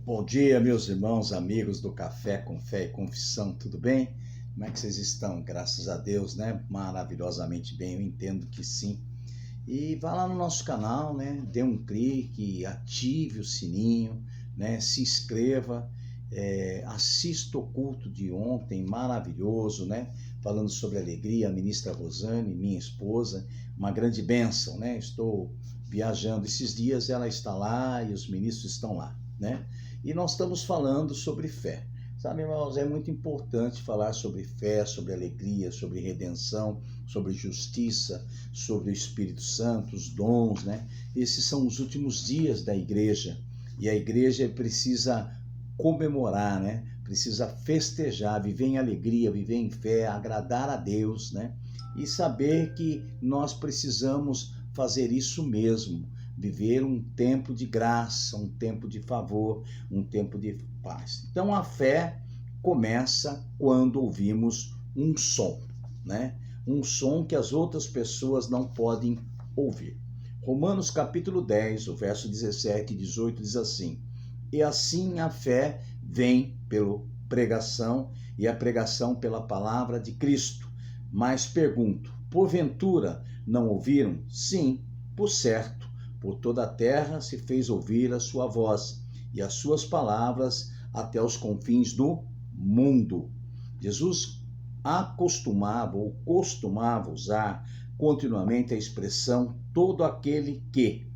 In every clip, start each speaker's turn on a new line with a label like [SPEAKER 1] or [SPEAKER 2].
[SPEAKER 1] Bom dia, meus irmãos, amigos do Café com Fé e Confissão, tudo bem? Como é que vocês estão? Graças a Deus, né? Maravilhosamente bem, eu entendo que sim. E vá lá no nosso canal, né? Dê um clique, ative o sininho, né? Se inscreva, assista o culto de ontem, maravilhoso, né? Falando sobre alegria, a ministra Rosane, minha esposa, uma grande bênção, né? Estou viajando esses dias, ela está lá e os ministros estão lá, né? E nós estamos falando sobre fé. Sabe, irmãos, é muito importante falar sobre fé, sobre alegria, sobre redenção, sobre justiça, sobre o Espírito Santo, os dons, né? Esses são os últimos dias da igreja. E a igreja precisa comemorar, né? Precisa festejar, viver em alegria, viver em fé, agradar a Deus, né? E saber que nós precisamos fazer isso mesmo. Viver um tempo de graça, um tempo de favor, um tempo de paz. Então a fé começa quando ouvimos um som, né? Um som que as outras pessoas não podem ouvir. Romanos capítulo 10, o verso 17 e 18 diz assim: E assim a fé vem pela pregação, e a pregação pela palavra de Cristo. Mas pergunto, porventura não ouviram? Sim, por certo. Por toda a terra se fez ouvir a sua voz, e as suas palavras até os confins do mundo. Jesus costumava usar continuamente a expressão todo aquele que.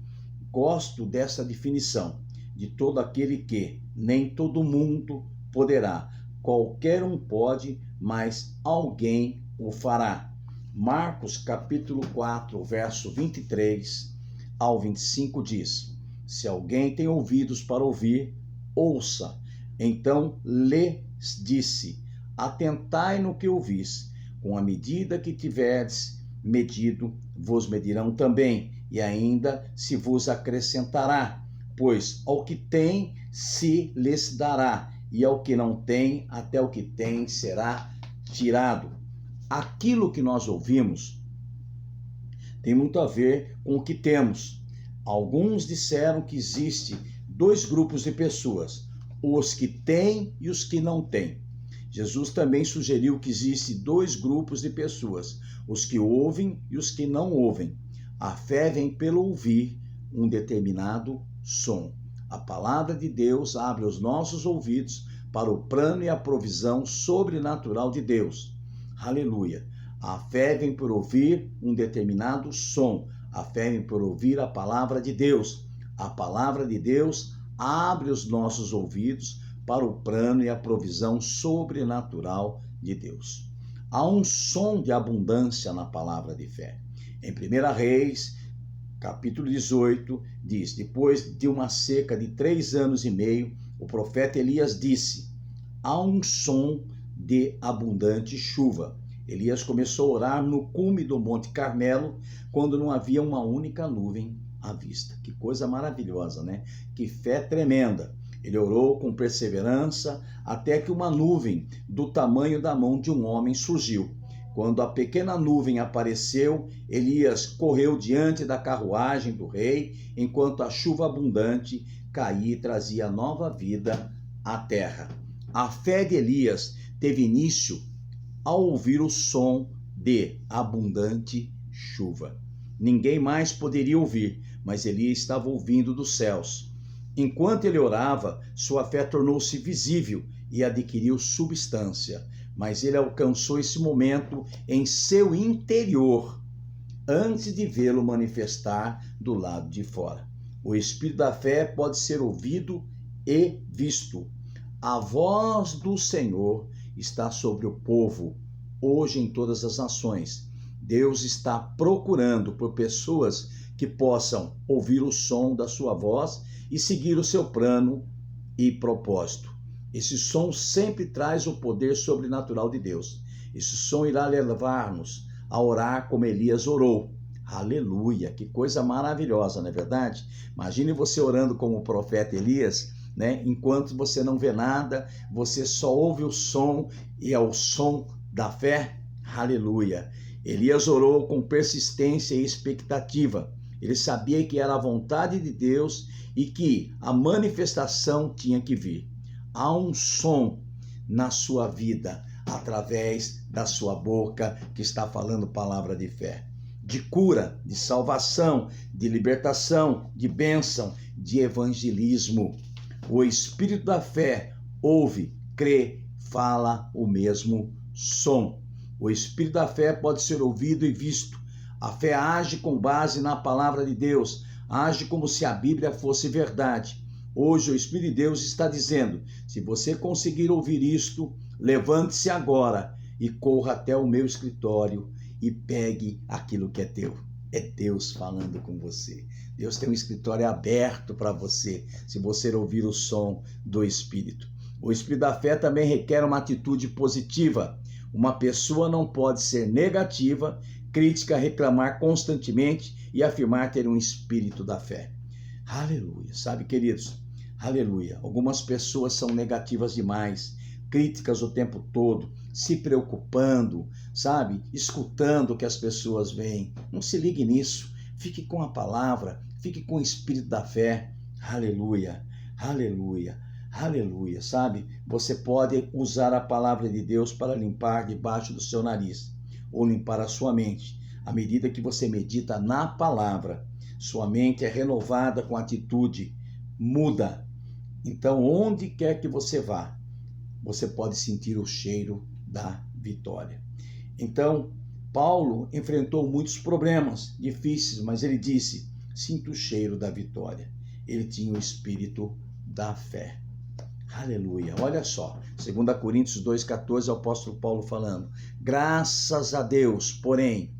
[SPEAKER 1] Gosto dessa definição, de todo aquele que. Nem todo mundo poderá. Qualquer um pode, mas alguém o fará. Marcos capítulo 4, verso 23 ao 25 diz: Se alguém tem ouvidos para ouvir, ouça. Então lhes disse: Atentai no que ouvis, com a medida que tiverdes medido, vos medirão também, e ainda se vos acrescentará. Pois ao que tem se lhes dará, e ao que não tem, até o que tem será tirado. Aquilo que nós ouvimos tem muito a ver com o que temos. Alguns disseram que existe dois grupos de pessoas, os que têm e os que não têm. Jesus também sugeriu que existe dois grupos de pessoas, os que ouvem e os que não ouvem. A fé vem pelo ouvir um determinado som. A palavra de Deus abre os nossos ouvidos para o plano e a provisão sobrenatural de Deus. Aleluia! A fé vem por ouvir um determinado som. A fé vem por ouvir a palavra de Deus. A palavra de Deus abre os nossos ouvidos para o plano e a provisão sobrenatural de Deus. Há um som de abundância na palavra de fé. Em 1 Reis, capítulo 18, diz: Depois de uma seca de 3 anos e meio, o profeta Elias disse: Há um som de abundante chuva. Elias começou a orar no cume do Monte Carmelo, quando não havia uma única nuvem à vista. Que coisa maravilhosa, né? Que fé tremenda. Ele orou com perseverança até que uma nuvem do tamanho da mão de um homem surgiu. Quando a pequena nuvem apareceu, Elias correu diante da carruagem do rei, enquanto a chuva abundante caía e trazia nova vida à terra. A fé de Elias teve início ao ouvir o som de abundante chuva. Ninguém mais poderia ouvir, mas Elias estava ouvindo dos céus. Enquanto ele orava, sua fé tornou-se visível e adquiriu substância, mas ele alcançou esse momento em seu interior, antes de vê-lo manifestar do lado de fora. O espírito da fé pode ser ouvido e visto. A voz do Senhor está sobre o povo, hoje em todas as nações. Deus está procurando por pessoas que possam ouvir o som da sua voz e seguir o seu plano e propósito. Esse som sempre traz o poder sobrenatural de Deus. Esse som irá levar-nos a orar como Elias orou. Aleluia! Que coisa maravilhosa, não é verdade? Imagine você orando como o profeta Elias, né? Enquanto você não vê nada, você só ouve o som, e é o som da fé. Aleluia! Elias orou com persistência e expectativa. Ele sabia que era a vontade de Deus e que a manifestação tinha que vir. Há um som na sua vida, através da sua boca, que está falando palavra de fé, de cura, de salvação, de libertação, de bênção, de evangelismo. O Espírito da fé ouve, crê, fala o mesmo som. O Espírito da fé pode ser ouvido e visto. A fé age com base na palavra de Deus, age como se a Bíblia fosse verdade. Hoje o Espírito de Deus está dizendo: se você conseguir ouvir isto, levante-se agora e corra até o meu escritório e pegue aquilo que é teu. É Deus falando com você. Deus tem um escritório aberto para você, se você ouvir o som do Espírito. O Espírito da fé também requer uma atitude positiva. Uma pessoa não pode ser negativa, crítica, reclamar constantemente e afirmar ter um espírito da fé. Aleluia. Sabe, queridos? Aleluia. Algumas pessoas são negativas demais, críticas o tempo todo, se preocupando, sabe? Escutando o que as pessoas veem. Não se ligue nisso. Fique com a palavra, fique com o espírito da fé. Aleluia. Aleluia. Aleluia, sabe? Você pode usar a palavra de Deus para limpar debaixo do seu nariz, ou limpar a sua mente. À medida que você medita na palavra, sua mente é renovada com atitude, muda. Então, onde quer que você vá, você pode sentir o cheiro da vitória. Então, Paulo enfrentou muitos problemas difíceis, mas ele disse: sinto o cheiro da vitória. Ele tinha o espírito da fé. Aleluia. Olha só, 2 Coríntios 2,14, o apóstolo Paulo falando: graças a Deus, porém,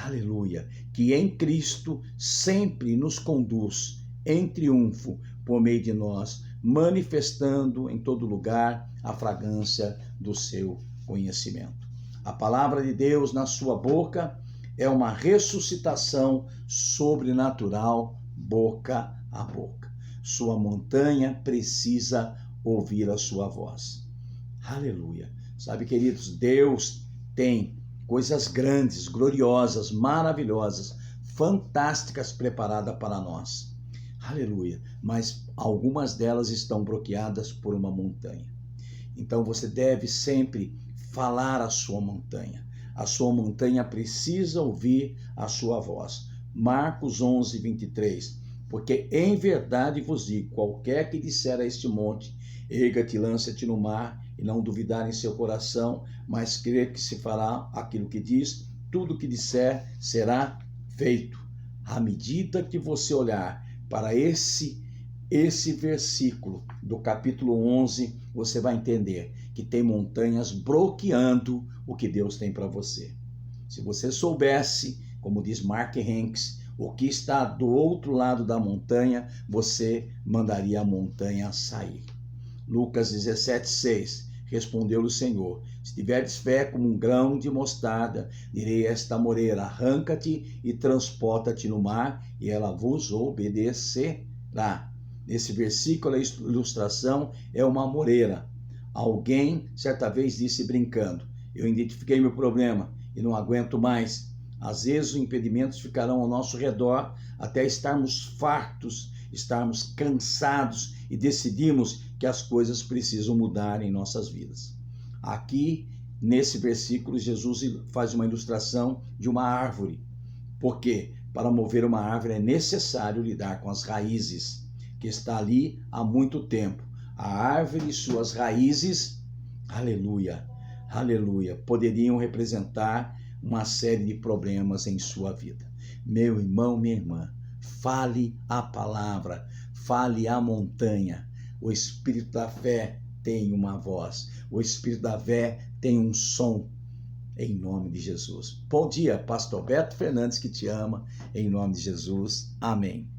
[SPEAKER 1] aleluia, que em Cristo sempre nos conduz em triunfo por meio de nós, manifestando em todo lugar a fragrância do seu conhecimento. A palavra de Deus na sua boca é uma ressuscitação sobrenatural, boca a boca. Sua montanha precisa ouvir a sua voz. Aleluia. Sabe, queridos, Deus tem coisas grandes, gloriosas, maravilhosas, fantásticas preparadas para nós. Aleluia. Mas algumas delas estão bloqueadas por uma montanha. Então você deve sempre falar a sua montanha. A sua montanha precisa ouvir a sua voz. Marcos 11, 23. Porque em verdade vos digo, qualquer que disser a este monte, erga-te, lança-te no mar, e não duvidar em seu coração, mas crer que se fará aquilo que diz, tudo que disser será feito. À medida que você olhar para esse versículo do capítulo 11, você vai entender que tem montanhas bloqueando o que Deus tem para você. Se você soubesse, como diz Mark Hanks, o que está do outro lado da montanha, você mandaria a montanha sair. Lucas 17,6. Respondeu-lhe o Senhor: se tiveres fé como um grão de mostarda, direi a esta moreira: arranca-te e transporta-te no mar, e ela vos obedecerá. Nesse versículo, a ilustração é uma moreira. Alguém, certa vez, disse brincando: eu identifiquei meu problema e não aguento mais. Às vezes, os impedimentos ficarão ao nosso redor até estarmos fartos, estarmos cansados e decidimos que as coisas precisam mudar em nossas vidas. Aqui, nesse versículo, Jesus faz uma ilustração de uma árvore. Porque para mover uma árvore é necessário lidar com as raízes, que está ali há muito tempo. A árvore e suas raízes, aleluia, aleluia, poderiam representar uma série de problemas em sua vida. Meu irmão, minha irmã, fale a palavra, fale a montanha. O Espírito da fé tem uma voz, o Espírito da fé tem um som, em nome de Jesus. Bom dia, Pastor Beto Fernandes que te ama, em nome de Jesus. Amém.